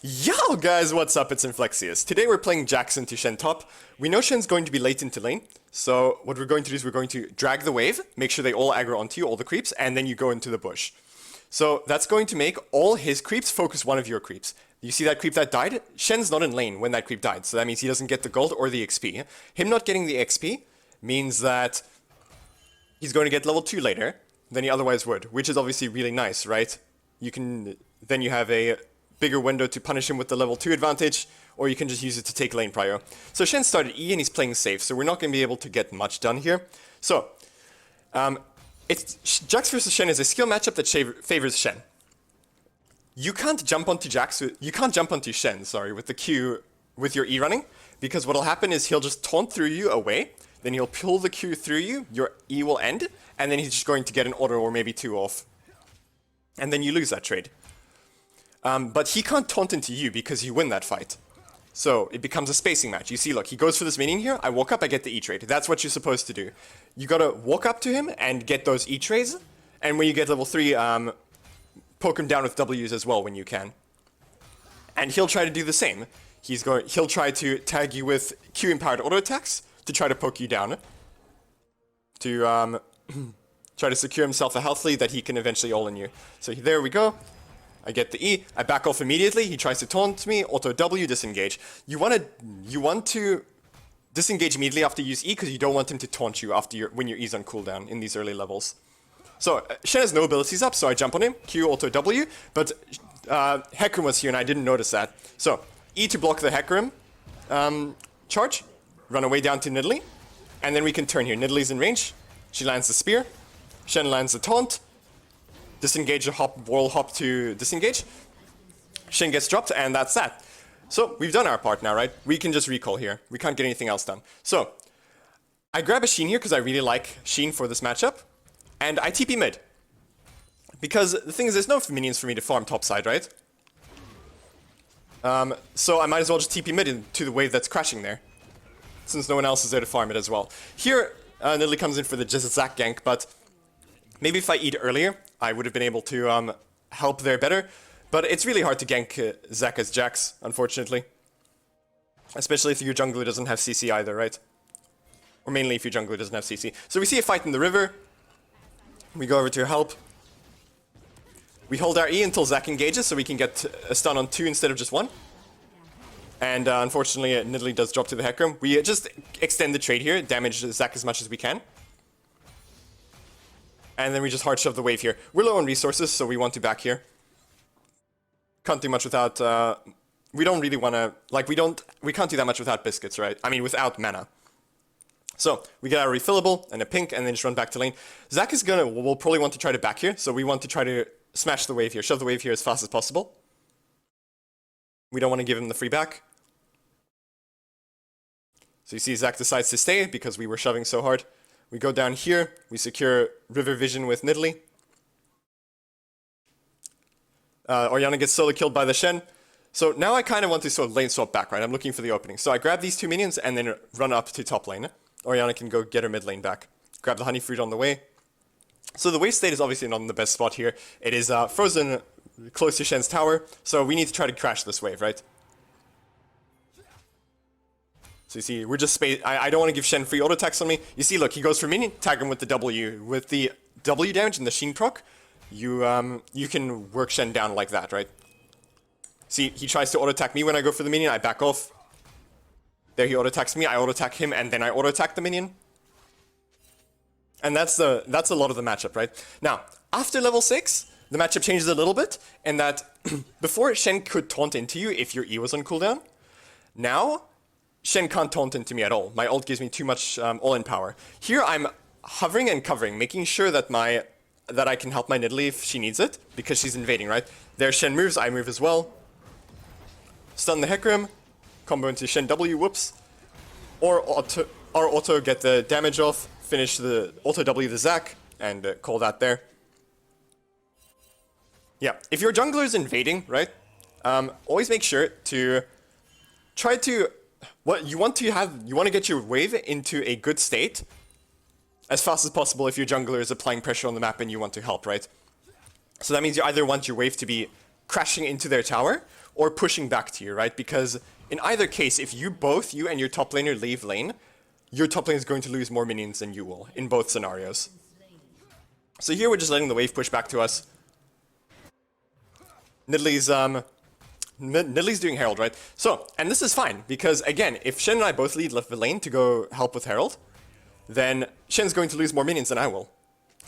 Yo guys, what's up? It's Inflexxius. Today we're playing Jackson to Shen top. We know Shen's going to be late into lane, so what we're going to do is we're going to drag the wave, make sure they all aggro onto you, all the creeps, and then you go into the bush. So that's going to make all his creeps focus one of your creeps. You see that creep that died? Shen's not in lane when that creep died, so that means he doesn't get the gold or the XP. Him not getting the XP means that he's going to get level 2 later than he otherwise would, which is obviously really nice, right? Then you have a bigger window to punish him with the level 2 advantage, or you can just use it to take lane prio. So Shen started E and he's playing safe, so we're not going to be able to get much done here. So, Jax versus Shen is a skill matchup that favors Shen. You can't jump onto Shen, sorry, with the Q with your E running, because what'll happen is he'll just taunt through you away, then he'll pull the Q through you, your E will end, and then he's just going to get an auto or maybe 2 off. And then you lose that trade. But he can't taunt into you because you win that fight. So it becomes a spacing match. You see, look, he goes for this minion here, I walk up, I get the E trade. That's what you're supposed to do. You gotta walk up to him and get those E trades, and when you get level 3, poke him down with W's as well when you can. And he'll try to do the same. He'll try to tag you with Q-empowered auto attacks to try to poke you down. To try to secure himself a health lead that he can eventually all-in you. So there we go. I get the E, I back off immediately, he tries to taunt me, auto W, disengage. You want to disengage immediately after you use E because you don't want him to taunt you when your E's on cooldown in these early levels. So, Shen has no abilities up, so I jump on him, Q, auto W, but Hecarim was here and I didn't notice that. So, E to block the Hecarim charge, run away down to Nidalee, and then we can turn here. Nidalee's in range, she lands the spear, Shen lands the taunt, disengage the hop, wall hop to disengage. Shen gets dropped, and that's that. So, we've done our part now, right? We can just recall here. We can't get anything else done. So, I grab a Shen here because I really like Shen for this matchup, and I TP mid. Because the thing is, there's no minions for me to farm topside, right? So I might as well just TP mid into the wave that's crashing there, since no one else is there to farm it as well. Here, Nidalee comes in for the just Zac gank, but maybe if I eat earlier, I would have been able to help there better, but it's really hard to gank Zac as Jax, unfortunately. Especially if your jungler doesn't have CC either, right? Or mainly if your jungler doesn't have CC. So we see a fight in the river, we go over to help. We hold our E until Zac engages so we can get a stun on 2 instead of just 1. And unfortunately Nidalee does drop to the Hecarim. We just extend the trade here, damage Zac as much as we can. And then we just hard shove the wave here. We're low on resources, so we want to back here. Can't do much without, we don't really want to, like, we can't do that much without biscuits, right? I mean, without mana. So, we get our refillable and a pink, and then just run back to lane. Zac will probably want to try to back here, so we want to try to smash the wave here, shove the wave here as fast as possible. We don't want to give him the free back. So you see Zac decides to stay because we were shoving so hard. We go down here, we secure River Vision with Nidalee. Orianna gets solo killed by the Shen. So now I kind of want to sort of lane swap back, right? I'm looking for the opening. So I grab these 2 minions and then run up to top lane. Orianna can go get her mid lane back. Grab the honey fruit on the way. So the wave state is obviously not in the best spot here. It is frozen close to Shen's tower, so we need to try to crash this wave, right? So you see, we're just I don't want to give Shen free auto attacks on me. You see, look, he goes for minion, tag him with the W. With the W damage and the Shen proc, you can work Shen down like that, right? See, he tries to auto attack me when I go for the minion, I back off. There he auto attacks me, I auto attack him, and then I auto attack the minion. And that's a lot of the matchup, right? Now, after level 6, the matchup changes a little bit, in that before Shen could taunt into you if your E was on cooldown. Now, Shen can't taunt into me at all. My ult gives me too much all-in power. Here I'm hovering and covering, making sure that I can help my Nidalee if she needs it, because she's invading, right? There Shen moves, I move as well. Stun the Hecarim, combo into Shen W, whoops. Or auto get the damage off, finish the auto W the Zac, and call that there. Yeah, if your jungler is invading, right, always make sure to try to, you want to get your wave into a good state as fast as possible if your jungler is applying pressure on the map and you want to help, right? So that means you either want your wave to be crashing into their tower, or pushing back to you, right? Because in either case, if you and your top laner leave lane, your top lane is going to lose more minions than you will in both scenarios. So here we're just letting the wave push back to us. Nidalee's doing Herald, right? So, and this is fine, because again, if Shen and I both lead left the lane to go help with Herald, then Shen's going to lose more minions than I will.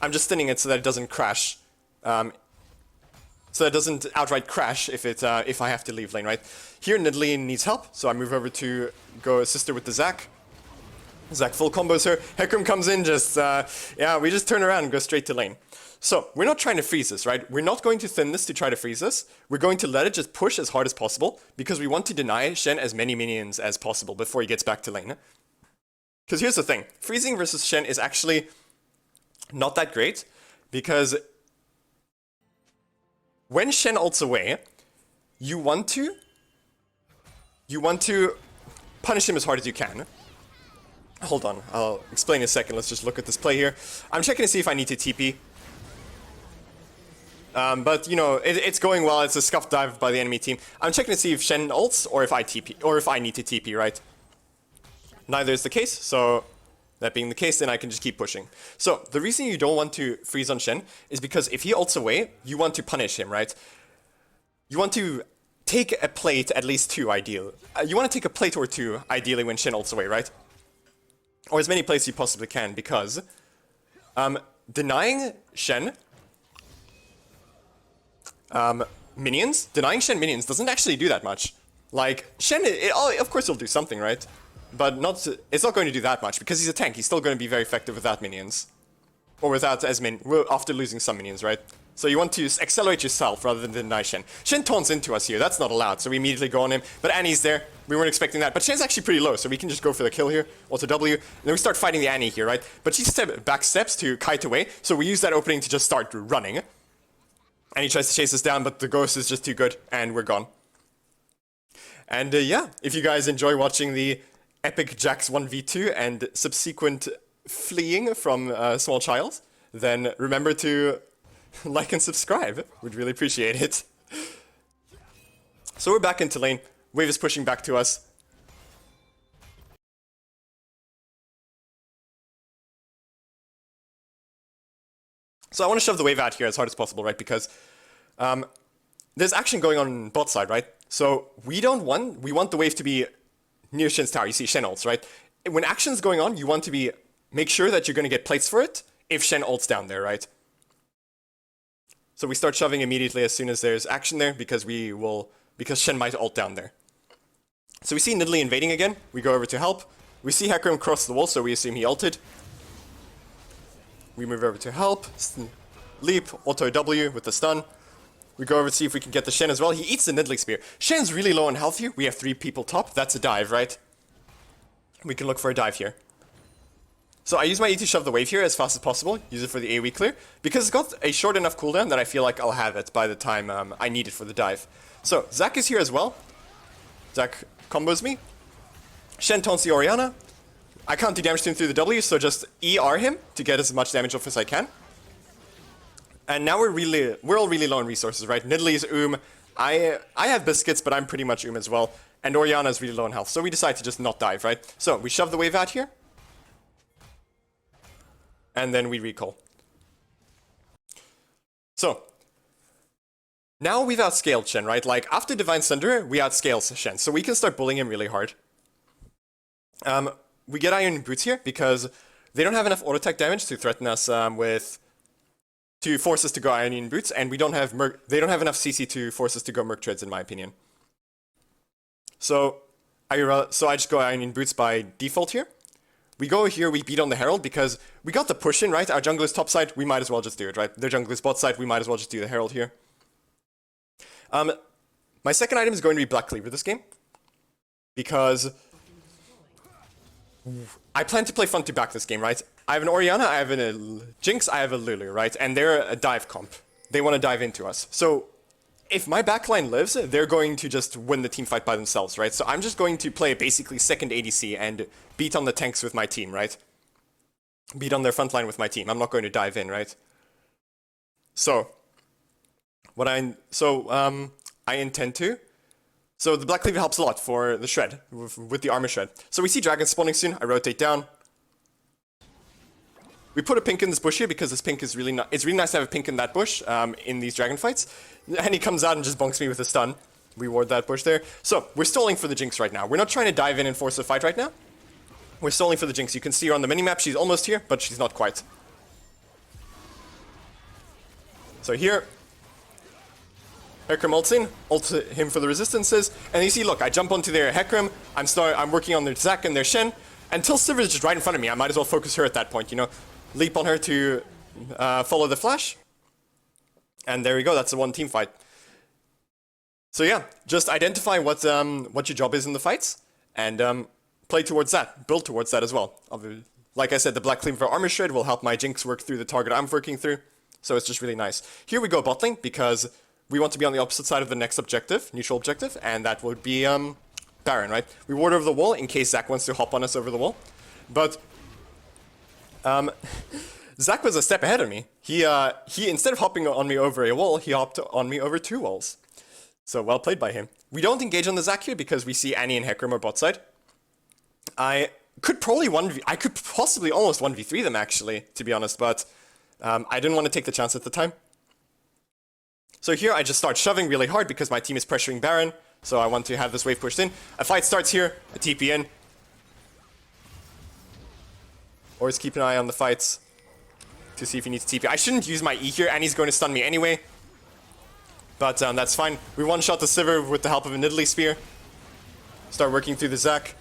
I'm just thinning it so that it doesn't crash. So that it doesn't outright crash if I have to leave lane, right? Here Nidalee needs help, so I move over to go assist her with the Zac. Zac full combos her. Hecarim comes in, yeah, we just turn around and go straight to lane. So, we're not trying to freeze this, right? We're not going to thin this to try to freeze this. We're going to let it just push as hard as possible, because we want to deny Shen as many minions as possible before he gets back to lane. Because here's the thing, freezing versus Shen is actually not that great, because when Shen ults away, you want to punish him as hard as you can. Hold on, I'll explain in a second. Let's just look at this play here. I'm checking to see if I need to TP. But, you know, it's going well. It's a scuffed dive by the enemy team. I'm checking to see if Shen ults or if I TP, or if I need to TP, right? Neither is the case, so that being the case, then I can just keep pushing. So, the reason you don't want to freeze on Shen is because if he ults away, you want to punish him, right? You want to take a plate, at least two, ideally. You want to take a plate or two, ideally, when Shen ults away, right? Or as many plates as you possibly can, because denying Shen denying Shen minions doesn't actually do that much. Like, Shen, of course it'll do something, right? But it's not going to do that much, because he's a tank. He's still going to be very effective without minions. Or without as many, after losing some minions, right? So you want to accelerate yourself rather than deny Shen. Shen taunts into us here, that's not allowed, so we immediately go on him. But Annie's there, we weren't expecting that. But Shen's actually pretty low, so we can just go for the kill here. Also W, and then we start fighting the Annie here, right? But she back steps to kite away, so we use that opening to just start running. And he tries to chase us down, but the ghost is just too good, and we're gone. And yeah, if you guys enjoy watching the epic Jax 1v2 and subsequent fleeing from a small child, then remember to like and subscribe. We'd really appreciate it. So we're back into lane. Wave is pushing back to us. So I want to shove the wave out here as hard as possible, right? Because there's action going on bot side, right? So we want the wave to be near Shen's tower. You see Shen ults, right? When action's going on, you want to make sure that you're going to get plates for it if Shen ults down there, right? So we start shoving immediately as soon as there's action there, because Shen might ult down there. So we see Nidalee invading again. We go over to help. We see Hecarim cross the wall, so we assume he ulted. We move over to help. Leap, auto W with the stun. We go over to see if we can get the Shen as well. He eats the Nidalee spear. Shen's really low on health here. We have 3 people top. That's a dive, right? We can look for a dive here. So I use my E to shove the wave here as fast as possible. Use it for the AoE clear. Because it's got a short enough cooldown that I feel like I'll have it by the time I need it for the dive. So Zac is here as well. Zac combos me. Shen taunts the Orianna. I can't do damage to him through the W, so just ER him to get as much damage off as I can. And now we're all really low on resources, right? Nidalee's I have biscuits, but I'm pretty much as well. And Orianna's really low on health, so we decide to just not dive, right? So we shove the wave out here. And then we recall. So, now we've outscaled Shen, right? Like, after Divine Sunder, we outscale Shen, so we can start bullying him really hard. We get Iron Boots here, because they don't have enough auto attack damage to threaten us to force us to go Iron Boots, and they don't have enough CC to force us to go Merc Treads, in my opinion. So I just go Iron Boots by default here. We go here, we beat on the Herald, because we got the push in, right? Our jungler's top side, we might as well just do it, right? Their jungler's bot side, we might as well just do the Herald here. My second item is going to be Black Cleaver this game, because I plan to play front to back this game, right? I have an Orianna, I have a Jinx, I have a Lulu, right? And they're a dive comp. They want to dive into us. So if my backline lives, they're going to just win the team fight by themselves, right? So I'm just going to play basically second ADC and beat on the tanks with my team, right? Beat on their front line with my team. I'm not going to dive in, right? So I intend to So the Black Cleaver helps a lot for the shred, with the armor shred. So we see dragons spawning soon. I rotate down. We put a pink in this bush here because this pink is really it's really nice to have a pink in that bush in these dragon fights. And he comes out and just bonks me with a stun. We ward that bush there. So we're stalling for the Jinx right now. We're not trying to dive in and force a fight right now. We're stalling for the Jinx. You can see her on the minimap. She's almost here, but she's not quite. So here, Hecarim ults in, ult him for the resistances, and you see, look, I jump onto their Hecarim, I'm working on their Zac and their Shen, until Sivir is just right in front of me. I might as well focus her at that point, you know, leap on her to follow the flash, and there we go, that's a one team fight. So yeah, just identify what your job is in the fights, and play towards that, build towards that as well. Like I said, the Black Cleaver Armor Shred will help my Jinx work through the target I'm working through, so it's just really nice. Here we go bot lane, because we want to be on the opposite side of the next objective, neutral objective, and that would be Baron, right? We ward over the wall in case Zac wants to hop on us over the wall. But Zac was a step ahead of me. He instead of hopping on me over a wall, he hopped on me over 2 walls. So well played by him. We don't engage on the Zac here because we see Annie and Hecarim are bot side. I could possibly almost 1v3 them actually, to be honest, but I didn't want to take the chance at the time. So here I just start shoving really hard because my team is pressuring Baron, so I want to have this wave pushed in. A fight starts here, a TP in. Always keep an eye on the fights to see if he needs TP. I shouldn't use my E here, and he's going to stun me anyway. But that's fine. We one-shot the Sivir with the help of a Nidalee Spear. Start working through the Zac.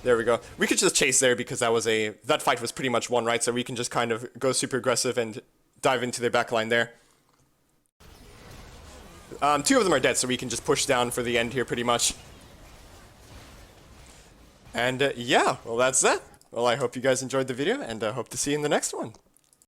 There we go. We could just chase there because that fight was pretty much won, right? So we can just kind of go super aggressive and dive into their backline there. 2 of them are dead, so we can just push down for the end here pretty much. And yeah, well that's that. Well, I hope you guys enjoyed the video, and hope to see you in the next one.